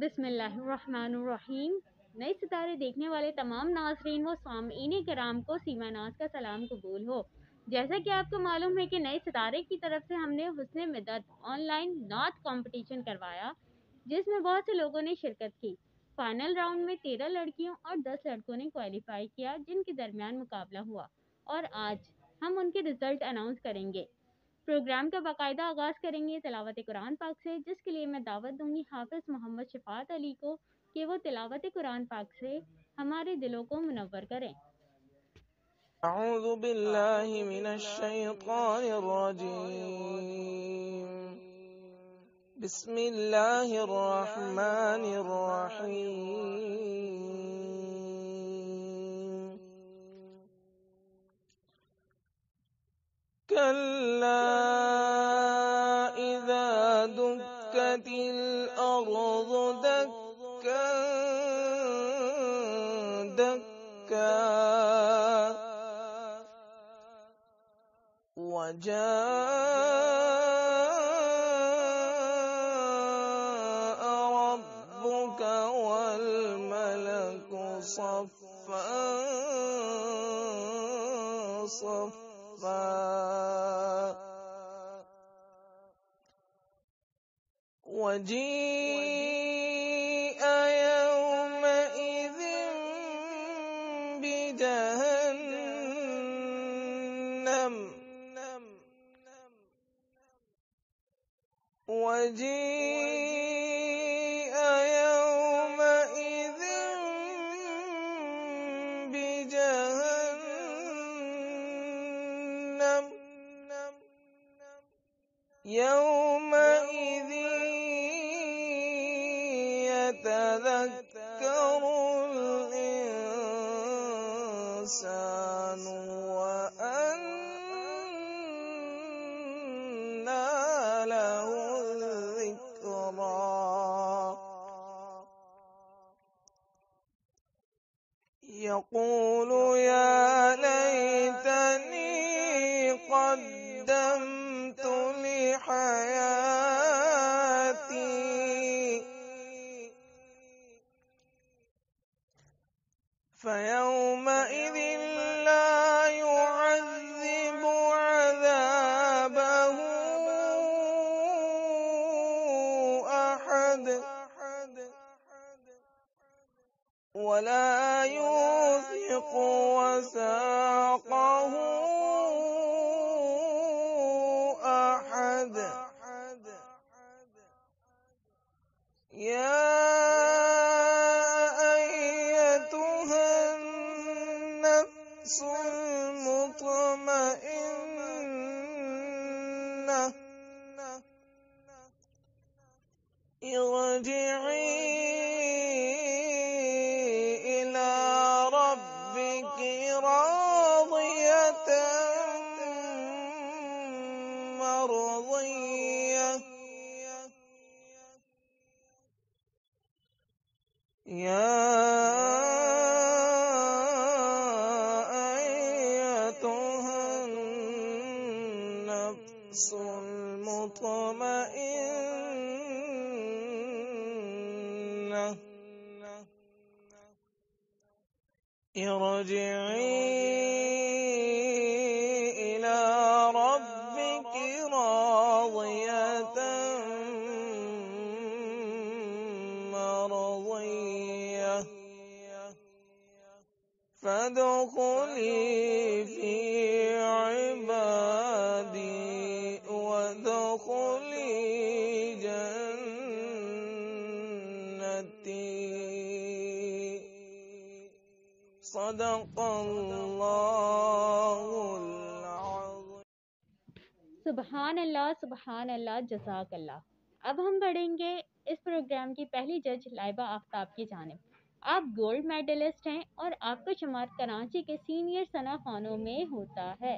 بسم اللہ الرحمن الرحیم۔ نئے ستارے دیکھنے والے تمام ناظرین و سامعین کرام کو سیما ناز کا سلام قبول ہو۔ جیسا کہ آپ کو معلوم ہے کہ نئے ستارے کی طرف سے ہم نے حسن مدد آن لائن نعت کمپٹیشن کروایا، جس میں بہت سے لوگوں نے شرکت کی۔ فائنل راؤنڈ میں 13 لڑکیوں اور 10 لڑکوں نے کوالیفائی کیا، جن کے درمیان مقابلہ ہوا، اور آج ہم ان کے رزلٹ اناؤنس کریں گے۔ پروگرام کا باقاعدہ آغاز کریں گے تلاوت قرآن پاک سے، جس کے لیے میں دعوت دوں گی حافظ محمد شفاعت علی کو کہ وہ تلاوت قرآن پاک سے ہمارے دلوں کو منور کریں۔ اعوذ باللہ من الشیطان الرجیم، بسم اللہ الرحمن الرحیم۔ کلا اذا دکت الارض دکا دکا وجاء ربك والملك صفا صفا وجيء يومئذ بجهنم وجيء يومئذ بجهنم يومئذ يتذكر الإنسان وأنى له الذكرى يقول يا ليتني قدمت لحياتي فيومئذ لا يعذب عذابه أحد ولا يوثق وثاقه أحد يا أيتها النفس المطمئنة ارجعي إلى ربك راضية مرضية يا أيتها النفس المطمئنة ارجعي إلى ربك راضية مرضية فادخلي في عبادي وادخلي جنتي صدق اللہ العظیم۔ سبحان اللہ، جزاک اللہ۔ اب ہم بڑھیں گے اس پروگرام کی پہلی جج لائبہ آفتاب کی جانب۔ آپ گولڈ میڈلسٹ ہیں اور آپ کا شمار کراچی کے سینئر ثنا خوانوں میں ہوتا ہے۔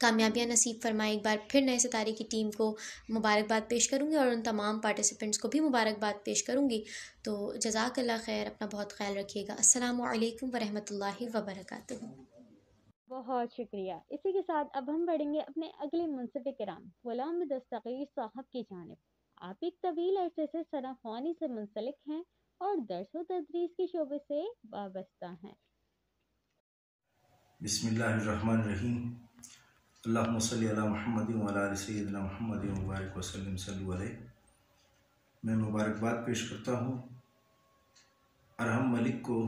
کامیابیاں نصیب فرمائے۔ ایک بار پھر نئے ستارے کی ٹیم کو مبارکباد پیش کروں گی اور ان تمام پارٹیسپینٹس کو بھی مبارکباد پیش کروں گی۔ تو جزاک اللہ خیر، اپنا بہت خیال رکھیے گا۔ السلام علیکم ورحمۃ اللہ وبرکاتہ۔ بہت شکریہ۔ اسی کے ساتھ اب ہم بڑھیں گے اپنے اگلے منصف کرام غلام دستگیر صاحب کی جانب۔ آپ ایک طویل عرصے سے ثنا خوانی سے منسلک ہیں اور درس و تدریس کے شعبے سے وابستہ ہیں۔ بسم اللہ الرحمن الرحیم۔ اللہم صلی علی محمد وعلی آل سیدنا محمد مبارک وسلم صلی علیہ۔ میں مبارکباد پیش کرتا ہوں ارحم ملک کو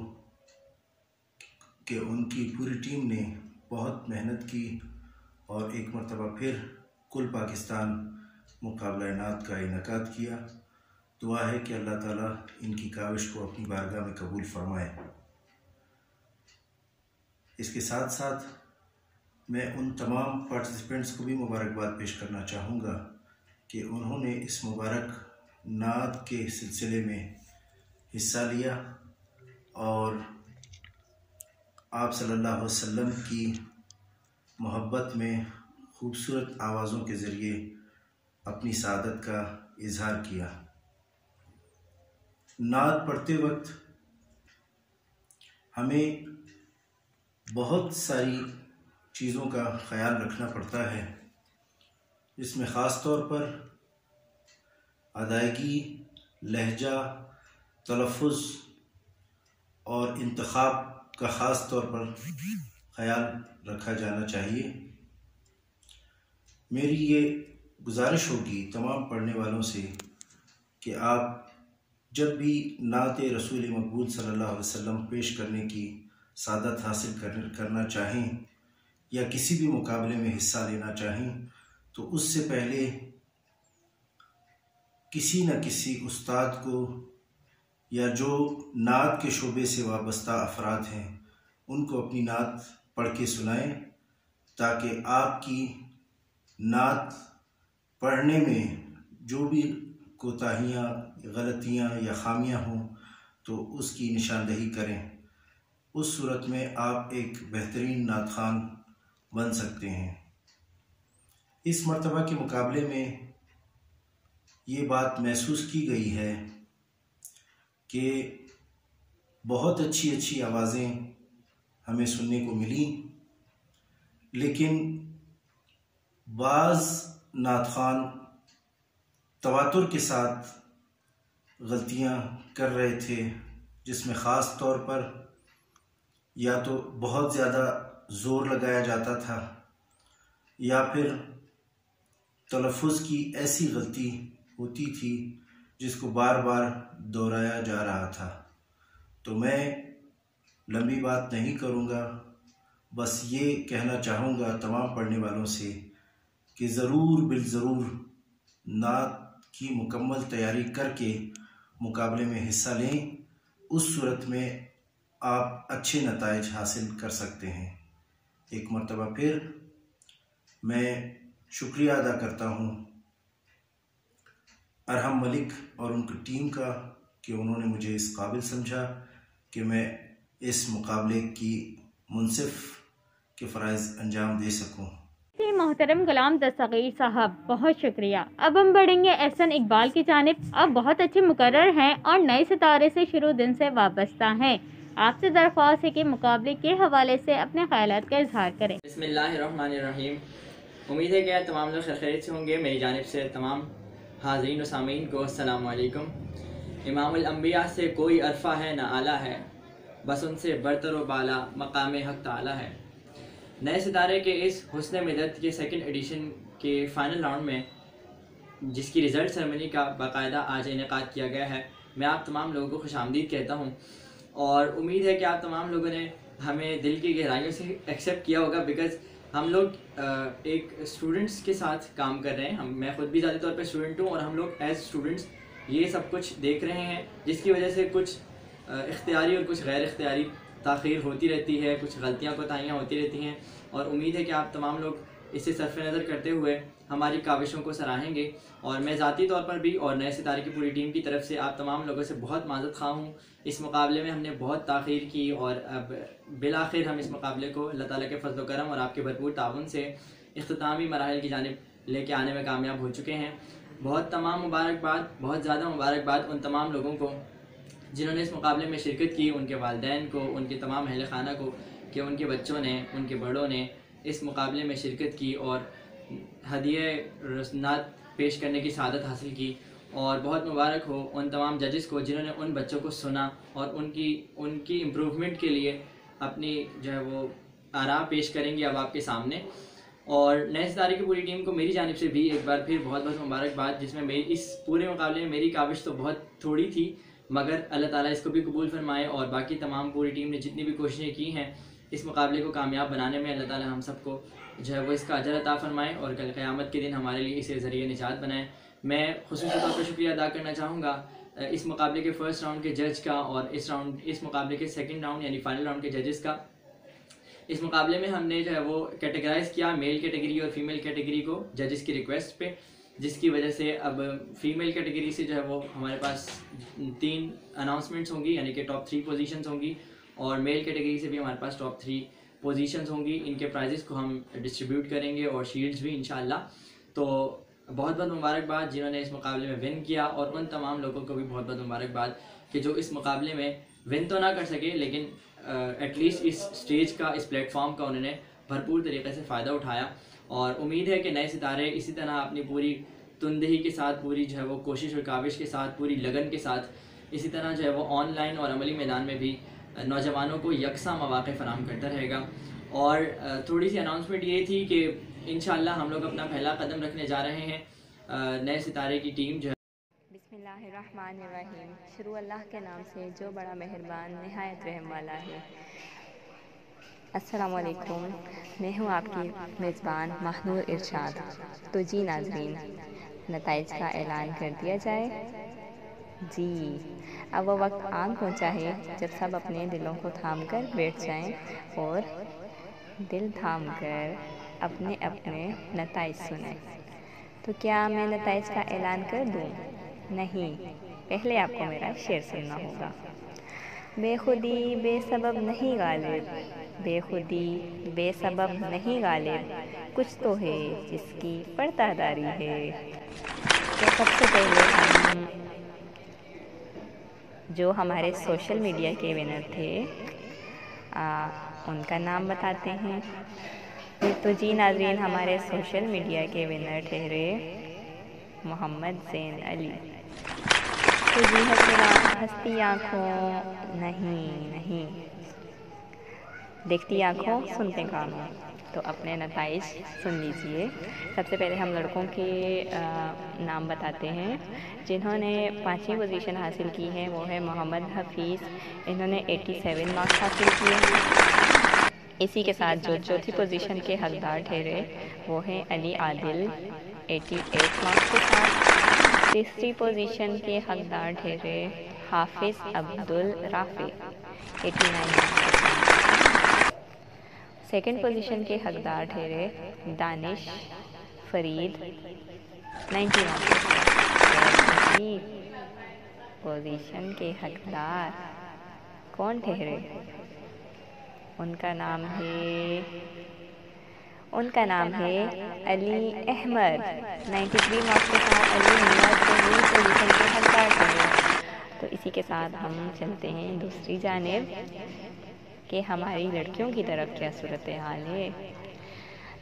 کہ ان کی پوری ٹیم نے بہت محنت کی اور ایک مرتبہ پھر کل پاکستان مقابلہ نعت کا انعقاد کیا۔ دعا ہے کہ اللہ تعالیٰ ان کی کاوش کو اپنی بارگاہ میں قبول فرمائے۔ اس کے ساتھ ساتھ میں ان تمام پارٹیسپینٹس کو بھی مبارکباد پیش کرنا چاہوں گا کہ انہوں نے اس مبارک نعت کے سلسلے میں حصہ لیا اور آپ صلی اللہ علیہ وسلم کی محبت میں خوبصورت آوازوں کے ذریعے اپنی سعادت کا اظہار کیا۔ نعت پڑھتے وقت ہمیں بہت ساری چیزوں کا خیال رکھنا پڑتا ہے، جس میں خاص طور پر ادائیگی، لہجہ، تلفظ اور انتخاب کا خاص طور پر خیال رکھا جانا چاہیے۔ میری یہ گزارش ہوگی تمام پڑھنے والوں سے کہ آپ جب بھی نعت رسول مقبول صلی اللہ علیہ وسلم پیش کرنے کی سعادت حاصل کرنا چاہیں یا کسی بھی مقابلے میں حصہ لینا چاہیں تو اس سے پہلے کسی نہ کسی استاد کو یا جو نعت کے شعبے سے وابستہ افراد ہیں ان کو اپنی نعت پڑھ کے سنائیں، تاکہ آپ کی نعت پڑھنے میں جو بھی کوتاہیاں، غلطیاں یا خامیاں ہوں تو اس کی نشاندہی کریں۔ اس صورت میں آپ ایک بہترین نعت خوان بن سکتے ہیں۔ اس مرتبہ کے مقابلے میں یہ بات محسوس کی گئی ہے کہ بہت اچھی اچھی آوازیں ہمیں سننے کو ملیں، لیکن بعض نعت خوان تواتر کے ساتھ غلطیاں کر رہے تھے، جس میں خاص طور پر یا تو بہت زیادہ زور لگایا جاتا تھا یا پھر تلفظ کی ایسی غلطی ہوتی تھی جس کو بار بار دہرایا جا رہا تھا۔ تو میں لمبی بات نہیں کروں گا، بس یہ کہنا چاہوں گا تمام پڑھنے والوں سے کہ ضرور بالضرور نعت کی مکمل تیاری کر کے مقابلے میں حصہ لیں۔ اس صورت میں آپ اچھے نتائج حاصل کر سکتے ہیں۔ ایک مرتبہ پھر میں شکریہ ادا کرتا ہوں ارحم ملک اور ان کی ٹیم کا کہ انہوں نے مجھے اس قابل سمجھا کہ میں اس مقابلے کی منصف کے فرائض انجام دے سکوں۔ محترم غلام دستگیر صاحب، بہت شکریہ۔ اب ہم بڑھیں گے احسن اقبال کی جانب۔ آپ بہت اچھے مقرر ہیں اور نئے ستارے سے شروع دن سے وابستہ ہیں۔ آپ سے درخواست ہے کہ مقابلے کے حوالے سے اپنے خیالات کا اظہار کریں۔ بسم اللہ الرحمن الرحیم۔ امید ہے کہ تمام لوگ خیریت سے ہوں گے۔ میری جانب سے تمام حاضرین و سامعین کو السلام علیکم۔ امام الانبیاء سے کوئی عرفہ ہے نہ آلہ ہے، بس ان سے برتر و بالا مقام حق تعالی ہے۔ نئے ستارے کے اس حسن مدت کے سیکنڈ ایڈیشن کے فائنل راؤنڈ میں جس کی ریزلٹ سرمنی کا باقاعدہ آج انعقاد کیا گیا ہے، میں آپ تمام لوگوں کو خوش آمدید کہتا ہوں اور امید ہے کہ آپ تمام لوگوں نے ہمیں دل کی گہرائیوں سے ایکسیپٹ کیا ہوگا، بیکاز ہم لوگ ایک اسٹوڈنٹس کے ساتھ کام کر رہے ہیں۔ میں خود بھی ذاتی طور پہ اسٹوڈنٹ ہوں اور ہم لوگ ایز اسٹوڈنٹس یہ سب کچھ دیکھ رہے ہیں، جس کی وجہ سے کچھ اختیاری اور کچھ غیر اختیاری تاخیر ہوتی رہتی ہے، کچھ غلطیاں کوتاہیاں ہوتی رہتی ہیں، اور امید ہے کہ آپ تمام لوگ اسے صرف نظر کرتے ہوئے ہماری کاوشوں کو سراہیں گے۔ اور میں ذاتی طور پر بھی اور نئے ستارے کی پوری ٹیم کی طرف سے آپ تمام لوگوں سے بہت معذرت خواہ ہوں۔ اس مقابلے میں ہم نے بہت تاخیر کی اور اب بالآخر ہم اس مقابلے کو اللہ تعالیٰ کے فضل و کرم اور آپ کے بھرپور تعاون سے اختتامی مراحل کی جانب لے کے آنے میں کامیاب ہو چکے ہیں۔ بہت زیادہ مبارکباد ان تمام لوگوں کو جنہوں نے اس مقابلے میں شرکت کی، ان کے والدین کو، ان کے تمام اہل خانہ کو، کہ ان کے بچوں نے، ان کے بڑوں نے اس مقابلے میں شرکت کی اور ہدیہ رسومات پیش کرنے کی سعادت حاصل کی۔ اور بہت مبارک ہو ان تمام ججز کو جنہوں نے ان بچوں کو سنا اور ان کی امپروومنٹ کے لیے اپنی جو ہے وہ آراء پیش کریں گے اب آپ کے سامنے۔ اور نئے ستارے کی پوری ٹیم کو میری جانب سے بھی ایک بار پھر بہت بہت مبارکباد، جس میں اس پورے مقابلے میں میری کاوش تو بہت تھوڑی تھی، مگر اللہ تعالیٰ اس کو بھی قبول فرمائے، اور باقی تمام پوری ٹیم نے جتنی بھی کوششیں کی ہیں اس مقابلے کو کامیاب بنانے میں، اللہ تعالیٰ ہم سب کو جو ہے وہ اس کا اجر عطا فرمائے اور کل قیامت کے دن ہمارے لیے اسے ذریعہ نجات بنائے۔ میں خصوصی طور پر شکریہ ادا کرنا چاہوں گا اس مقابلے کے فرسٹ راؤنڈ کے جج کا اور اس مقابلے کے سیکنڈ راؤنڈ یعنی فائنل راؤنڈ کے ججز کا۔ اس مقابلے میں ہم نے جو ہے وہ کیٹیگرائز کیا میل کیٹیگری اور فیمیل کیٹیگری کو ججز کی ریکویسٹ پہ، جس کی وجہ سے اب فیمیل کیٹیگری سے جو ہے وہ ہمارے پاس 3 اناؤنسمنٹس ہوں گی، یعنی کہ ٹاپ 3 پوزیشنز ہوں گی، اور میل کیٹیگری سے بھی ہمارے پاس ٹاپ 3 پوزیشنز ہوں گی۔ ان کے پرائزز کو ہم ڈسٹریبیوٹ کریں گے اور شیلڈز بھی انشاءاللہ۔ تو بہت بہت مبارکباد جنہوں نے اس مقابلے میں ون کیا، اور ان تمام لوگوں کو بھی بہت بہت مبارکباد کہ جو اس مقابلے میں ون تو نہ کر سکے، لیکن ایٹ لیسٹ اس اسٹیج کا، اس پلیٹ فارم کا انہوں نے بھرپور طریقے سے فائدہ اٹھایا۔ اور امید ہے کہ نئے ستارے اسی طرح اپنی پوری تندہی کے ساتھ، پوری جو ہے وہ کوشش اور کاوش کے ساتھ، پوری لگن کے ساتھ اسی طرح جو ہے وہ آن لائن اور عملی میدان میں بھی نوجوانوں کو یکساں مواقع فراہم کرتا رہے گا۔ اور تھوڑی سی اناؤنسمنٹ یہ تھی کہ انشاءاللہ ہم لوگ اپنا پہلا قدم رکھنے جا رہے ہیں۔ نئے ستارے کی ٹیم جو ہے، بسم اللہ الرحمن الرحیم، شروع اللہ کے نام سے جو بڑا مہربان نہایت رحم والا ہے۔ السلام علیکم، میں ہوں آپ کی میزبان ماہنور ارشاد۔ تو جی ناظرین، نتائج کا اعلان کر دیا جائے۔ جی اب وہ وقت آن پہنچا ہے جب سب اپنے دلوں کو تھام کر بیٹھ جائیں اور دل تھام کر اپنے اپنے نتائج سنیں۔ تو کیا میں نتائج کا اعلان کر دوں؟ نہیں، پہلے آپ کو میرا شعر سننا ہوگا۔ بے خودی بے سبب نہیں غالب، بے خودی بے سبب نہیں غالب، کچھ تو ہے جس کی پردہ داری ہے۔ تو سب سے پہلے ہم جو ہمارے سوشل میڈیا کے ونر تھے ان کا نام بتاتے ہیں۔ تو جی ناظرین، ہمارے سوشل میڈیا کے ونر ٹھہرے محمد زین علی۔ تو جی ہستی آنکھوں نہیں دیکھتی آنکھوں سنتے کانوں۔ تو اپنے نتائج سن لیجئے۔ سب سے پہلے ہم لڑکوں کے نام بتاتے ہیں جنہوں نے 5ویں پوزیشن حاصل کی ہے، وہ ہے محمد حفیظ، انہوں نے 87 مارکس حاصل کیے۔ اسی کے ساتھ جو چوتھی پوزیشن کے حقدار ٹھہرے وہ ہیں علی عادل، 88 مارکس کے ساتھ۔ تیسری پوزیشن کے حقدار ٹھہرے حافظ عبدالرافع، 89 مارکس کے ساتھ۔ سیکنڈ پوزیشن کے حقدار ٹھہرے دانش فرید، 90 مارکس کے ساتھ۔ پوزیشن کے حقدار کون ٹھہرے؟ ان کا نام ہے علی احمد، 93 مارکس کے ساتھ علی احمد پوزیشن کے حقدار ٹھہرے۔ تو اسی کے ساتھ ہم چلتے ہیں دوسری جانب کہ ہماری لڑکیوں کی طرف کیا صورتحال ہے۔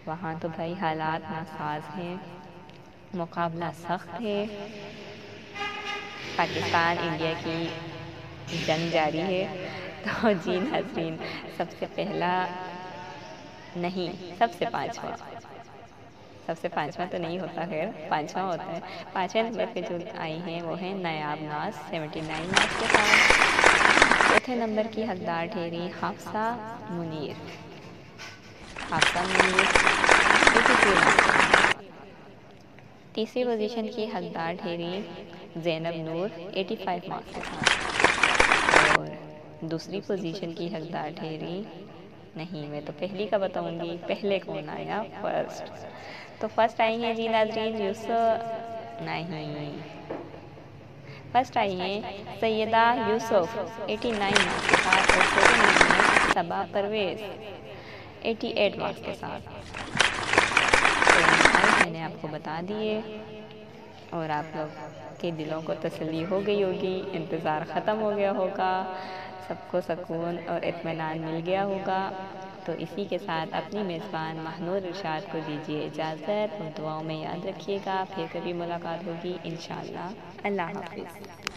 وہاں تو بھائی حالات ناساز ہیں، مقابلہ سخت ہے، پاکستان انڈیا کی جنگ جاری ہے۔ تو جی ناظرین، سب سے پانچواں تو نہیں ہوتا، خیر 5واں ہوتا ہے۔ 5ویں نمبر پہ جو آئی ہیں وہ ہیں نایاب ناز، 79 مارکس کے ساتھ۔ چوتھے نمبر کی حقدار ٹھہری حافظہ منیر، 83 مارکس۔ تیسری پوزیشن کی حقدار ٹھہری زینب نور، 85 مارکس کے ساتھ۔ اور دوسری پوزیشن کی حقدار ٹھہری، نہیں میں تو پہلی کا بتاؤں گی، پہلے کون آیا؟ فرسٹ۔ تو فرسٹ آئی ہیں جی ناظرین فرسٹ آئی ہیں سیدہ یوسف، 89 مارکس کے ساتھ۔ اور سیکنڈ آئی ہیں صبا پرویز، 88 مارکس کے ساتھ۔ تو نتائج میں نے آپ کو بتا دیے اور آپ لوگ کے دلوں کو تسلی ہو گئی ہوگی، انتظار ختم ہو گیا ہوگا، سب کو سکون اور اطمینان مل گیا ہوگا۔ تو اسی کے ساتھ اپنی میزبان ماہنور ارشاد کو دیجیے اجازت اور دعاؤں میں یاد رکھیے گا، پھر کبھی ملاقات ہوگی انشاءاللہ۔ اللہ حافظ۔